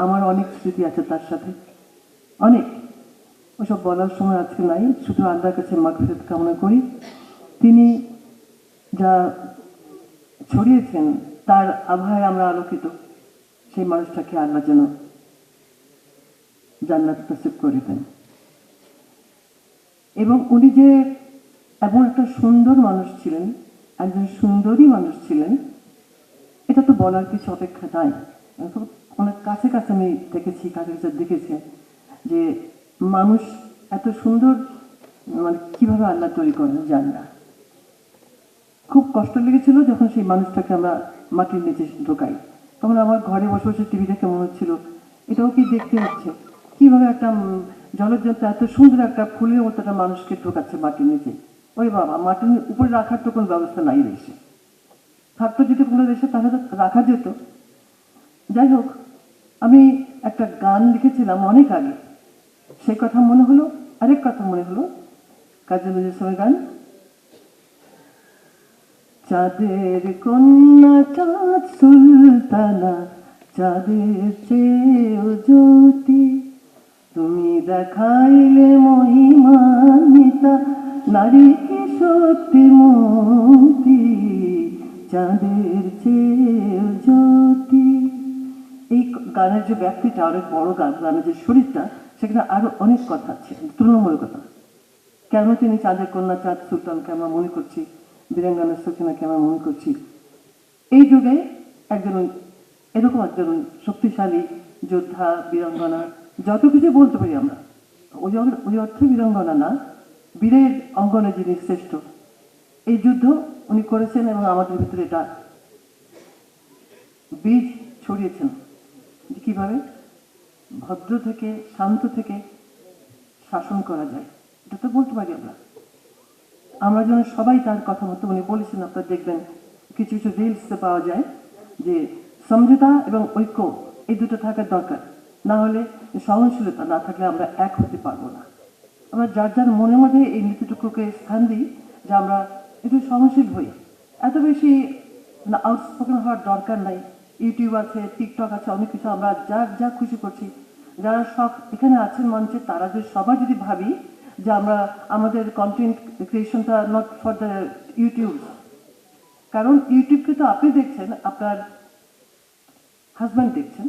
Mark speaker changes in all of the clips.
Speaker 1: আমার অনেক স্মৃতি আছে তার সাথে, অনেক। ওসব বলার সময় আজকে নাই, শুধু আল্লাহর কাছে মাগফিরাত কামনা করি। তিনি যা ছড়িয়েছেন তার আবহাওয়ায় আমরা আলোকিত। সেই মানুষটাকে আল্লাহ যেন জান্নাত নসিব করে দেন। এবং উনি যে এমন একটা সুন্দর মানুষ ছিলেন, একজন সুন্দরী মানুষ ছিলেন, এটা তো বলার কিছু অপেক্ষা নাই। অনেক কাছে কাছে আমি দেখেছি, কাছে কাছে দেখেছি যে মানুষ এত সুন্দর, মানে কিভাবে আল্লাহ তৈরি করেন জান না। খুব কষ্ট লেগেছিল যখন সেই মানুষটাকে আমরা মাটির নিচে ঢোকাই। তখন আমার ঘরে বসে বসে টিভি দেখে মনে হচ্ছিল এটাও কি দেখতে হচ্ছে, কিভাবে একটা জলযন্ত্র এত সুন্দর একটা ফুলের মতো একটা মানুষকে ঢোকাচ্ছে মাটির নিচে। ওই বাবা, মাটির উপরে রাখার তো কোনো ব্যবস্থা নাই দেশে, থাকতো যদি কোনো দেশে তাহলে তো রাখা যেত। যাই হোক, আমি একটা গান লিখেছিলাম অনেক আগে, সেই কথা মনে হলো, আরেক কথা মনে হলো, কাজী নজরুল ইসলামের গান, চাঁদের কন্যা চাঁদ সুলতানা, চাঁদের চেয়েও জ্যোতি, তুমি দেখাইলে মহিমান্বিতা, নারী কি শক্তিমতী, চাঁদের চেয়েও জ্যোতি। এই গানের যে ব্যক্তিটা অনেক বড় গান, গানের যে শরীরটা, সেখানে আরো অনেক কথা আছে, তুলনামূলকতা। কেন তিনি চাঁদের কন্যা চাঁদ সুলতানকে আমরা মনে করছি, বীরাঙ্গনা সখিনাকে আমরা মনে করছি। এই যুগে একজন এরকম একজন শক্তিশালী যোদ্ধা, বীরাঙ্গনা, যত কিছু বলতে পারি আমরা, ওই অর্থে বীরাঙ্গনা না, বীরের অঙ্গনে যিনি শ্রেষ্ঠ, এই যুদ্ধ উনি করেছেন এবং আমাদের ভিতরে এটা বীজ ছড়িয়েছেন যে কিভাবে ভদ্র থেকে, শান্ত থেকে শাসন করা যায়। এটা তো বলতে পারি আমরা যেন সবাই তার কথা মতো, উনি বলেছেন, আপনারা দেখবেন কিছু কিছু রিলসে পাওয়া যায় যে সমঝোতা এবং ঐক্য এই দুটো থাকার দরকার, না হলে সহনশীলতা না থাকলে আমরা এক হতে পারবো না। আমরা যার যার মনের মধ্যে এই নীতিটুকুকে স্থান দিই যে আমরা একটু সহনশীল হই। এত বেশি আউটস্পোকেন হওয়ার দরকার নাই। ইউটিউব আছে, টিকটক আছে, অনেক কিছু, আমরা যা যা খুশি করছি। যারা সব এখানে আছেন মঞ্চে, তারা যদি সবাই যদি ভাবি যে আমরা আমাদের কন্টেন্ট ক্রিয়েশনটা নট ফর দ্য ইউটিউব, কারণ ইউটিউবকে তো আপনি দেখছেন, আপনার হাজব্যান্ড দেখছেন,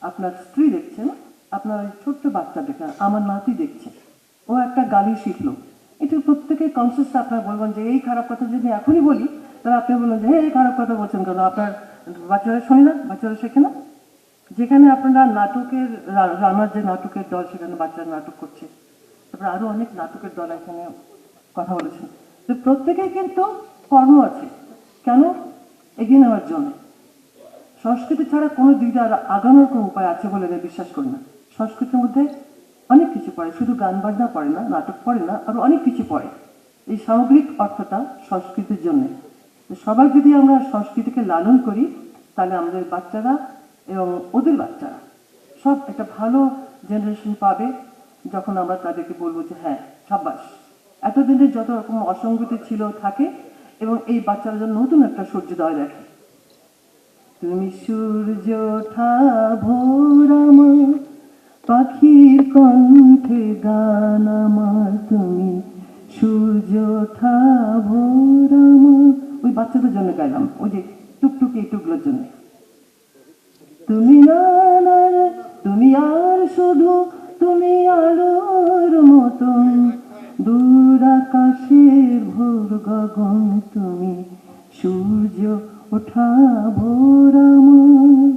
Speaker 1: আপনার স্ত্রী দেখছেন, আপনার ছোট্ট বাচ্চা দেখেন, আমার নাতি দেখছে, ও একটা গালি শিখলো। এটা প্রত্যেকের কনসিয়াস। আপনারা বলবেন যে এই খারাপ কথা যদি এখনই বলি, তাহলে আপনি বলবেন যে এই খারাপ কথা বলছেন কেন, আপনার বাচ্চারা শোনে না, বাচ্চারা শেখে না। যেখানে আপনারা নাটকের রান্নার যে নাটকের দল, সেখানে বাচ্চারা নাটক করছে, তারপরে আরো অনেক নাটকের দল এখানে কথা বলেছেন। তো প্রত্যেকেই কিন্তু কর্ম আছে, কেন? এগিয়ে নেওয়ার জন্য। সংস্কৃতি ছাড়া কোনো দিক আর আগানোর কোনো উপায় আছে বলে আমি বিশ্বাস করি না। সংস্কৃতির মধ্যে অনেক কিছু পড়ে, শুধু গান বাজনা পড়ে না, নাটক পড়ে না, আরো অনেক কিছু পড়ে। এই সামগ্রিক অর্থটা সংস্কৃতির জন্য। সবাই যদি আমরা সংস্কৃতিকে লালন করি, তাহলে আমাদের বাচ্চারা এবং ওদের বাচ্চারা সব একটা ভালো জেনারেশন পাবে, যখন আমরা তাদেরকে বলবো যে হ্যাঁ সাব্বাস, এতদিনের যত রকম অসঙ্গতি ছিল থাকে, এবং এই বাচ্চারা যেন নতুন একটা সূর্যোদয় দেখে। তুমি সূর্য ওঠা ভোর আমার, পাখির কণ্ঠে গান আমার, তুমি সূর্য ওঠা ভোর আমার। ওই বাচ্চাদের জন্য গাইলাম, ওই যে টুকটুকি টুকলোর জন্য। তুমি তুমি আর শুধু তুমি আলোর মতন, দূর আকাশের ভোর গগন, তুমি সূর্য ওঠা ভোর আমার।